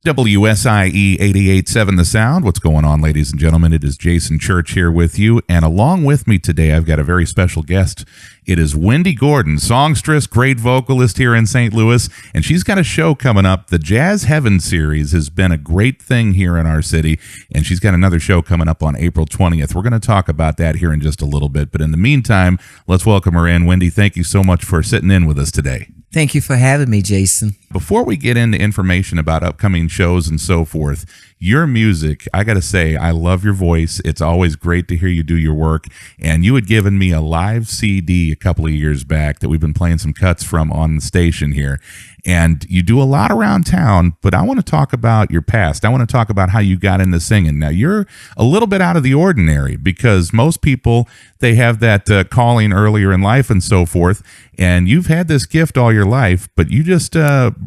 WSIE 88.7 The Sound. What's going on, ladies and gentlemen? It is Jason Church here with you, and along with me today, I've got a very special guest. It is Wendy Gordon, songstress, great vocalist here in St. Louis, and she's got a show coming up. The Jazz Heaven series has been a great thing here in our city, and she's got another show coming up on April 20th. We're going to talk about that here in just a little bit, but in the meantime, let's welcome her in. Wendy, thank you so much for sitting in with us today. Thank you for having me, Jason. Before we get into information about upcoming shows and so forth, your music, I got to say, I love your voice. It's always great to hear you do your work. And you had given me a live CD a couple of years back that we've been playing some cuts from on the station here. And you do a lot around town, but I want to talk about your past. I want to talk about how you got into singing. Now, you're a little bit out of the ordinary because most people, they have that calling earlier in life and so forth. And you've had this gift all your life, but you just,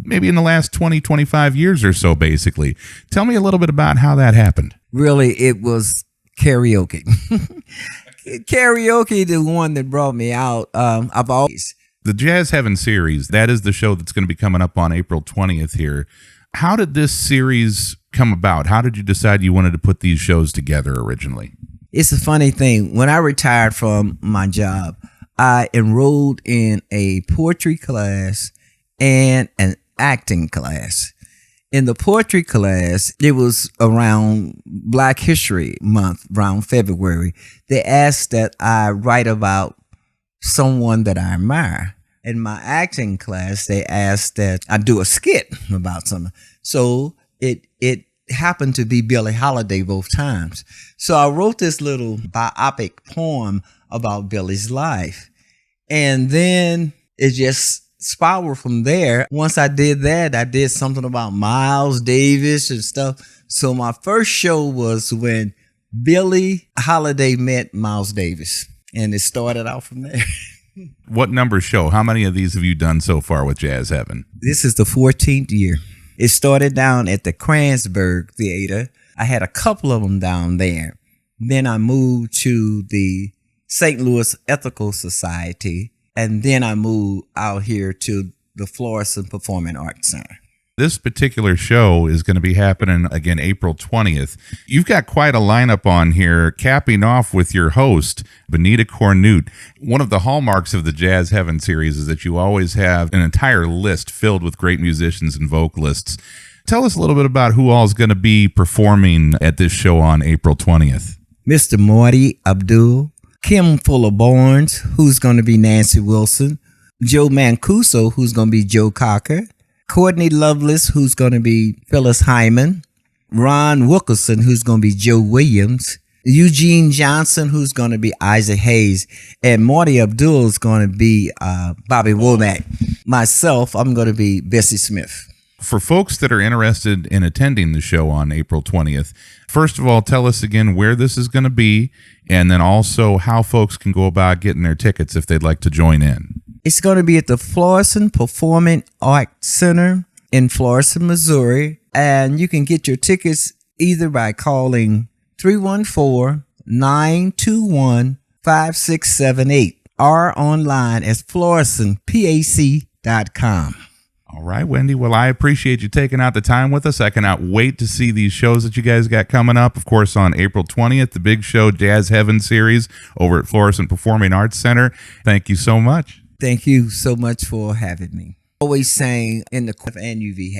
maybe in the last 20, 25 years or so, basically. Tell me a little bit about how that happened. Really, it was karaoke. Karaoke, the one that brought me out. I've always... The Jazz Heaven series, that is the show that's going to be coming up on April 20th here. How did this series come about? How did you decide you wanted to put these shows together originally? It's a funny thing. When I retired from my job, I enrolled in a poetry class and an acting class. In the poetry class, it was around Black History Month, around February. They asked that I write about someone that I admire. In my acting class, they asked that I do a skit about someone. So it happened to be Billie Holiday both times. So I wrote this little biopic poem about Billie's life. And then it just spiraled from there. Once I did that, I did something about Miles Davis and stuff. So my first show was when Billie Holiday met Miles Davis. And it started out from there. What number show? How many of these have you done so far with Jazz Heaven? This is the 14th year. It started down at the Kransberg Theater. I had a couple of them down there. Then I moved to the St. Louis Ethical Society. And then I moved out here to the Florissant Performing Arts Center. This particular show is going to be happening again April 20th. You've got quite a lineup on here, capping off with your host, Benita Cornute. One of the hallmarks of the Jazz Heaven series is that you always have an entire list filled with great musicians and vocalists. Tell us a little bit about who all is going to be performing at this show on April 20th. Mr. Marty Abdul, Kim Fuller Barnes, who's going to be Nancy Wilson, Joe Mancuso, who's going to be Joe Cocker, Courtney Lovelace, who's going to be Phyllis Hyman, Ron Wilkerson, who's going to be Joe Williams, Eugene Johnson, who's going to be Isaac Hayes, and Marty Abdul is going to be Bobby Womack. Myself, I'm going to be Bessie Smith. For folks that are interested in attending the show on April 20th, first of all, tell us again where this is going to be, and then also how folks can go about getting their tickets if they'd like to join in. It's going to be at the Florissant Performing Arts Center in Florissant, Missouri. And you can get your tickets either by calling 314-921-5678 or online at florissantpac.com. All right, Wendy. Well, I appreciate you taking out the time with us. I cannot wait to see these shows that you guys got coming up. Of course, on April 20th, the big show Jazz Heaven series over at Florissant Performing Arts Center. Thank you so much. Thank you so much for having me. Always saying in the and UV